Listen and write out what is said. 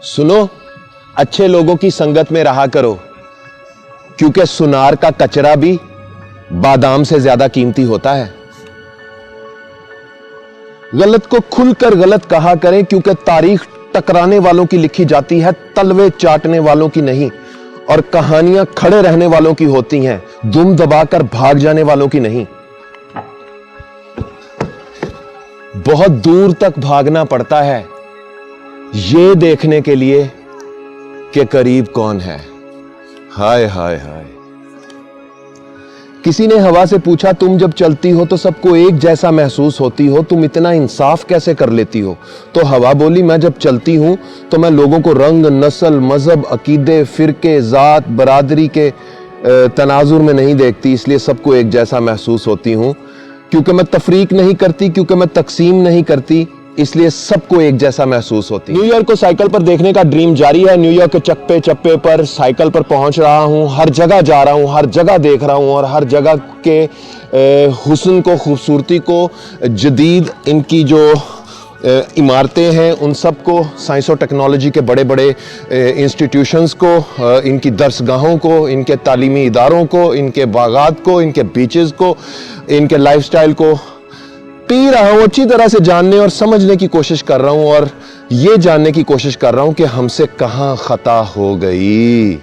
सुनो, अच्छे लोगों की संगत में रहा करो, क्योंकि सुनार का कचरा भी बादाम से ज्यादा कीमती होता है। गलत को खुलकर गलत कहा करें, क्योंकि तारीख टकराने वालों की लिखी जाती है, तलवे चाटने वालों की नहीं। और कहानियां खड़े रहने वालों की होती हैं, दुम दबाकर भाग जाने वालों की नहीं। बहुत दूर तक भागना पड़ता है यह देखने के लिए कि करीब कौन है। हाय हाय हाय। किसी ने हवा से पूछा, तुम जब चलती हो तो सबको एक जैसा महसूस होती हो, तुम इतना इंसाफ कैसे कर लेती हो? तो हवा बोली, मैं जब चलती हूं तो मैं लोगों को रंग, नस्ल, मजहब, अकीदे, फिरके, जात, बरादरी के तनाजुर में नहीं देखती, इसलिए सबको एक जैसा महसूस होती हूं। क्योंकि मैं तफरीक नहीं करती, क्योंकि मैं तकसीम नहीं करती, इसलिए सबको एक जैसा महसूस होती है। न्यूयॉर्क को साइकिल पर देखने का ड्रीम जारी है। न्यूयॉर्क के चप्पे चप्पे पर साइकिल पर पहुंच रहा हूं, हर जगह जा रहा हूं, हर जगह देख रहा हूं, और हर जगह के हुस्न को, खूबसूरती को, जदीद इनकी जो इमारतें हैं उन सब को, साइंस और टेक्नोलॉजी के बड़े बड़े इंस्टीट्यूशंस को, इनकी दरसगाहों को, इनके तालीमी इदारों को, इनके बागात को, इनके बीचेस को, इनके लाइफस्टाइल को पी रहा हूं, अच्छी तरह से जानने और समझने की कोशिश कर रहा हूं, और ये जानने की कोशिश कर रहा हूं कि हमसे कहां खता हो गई।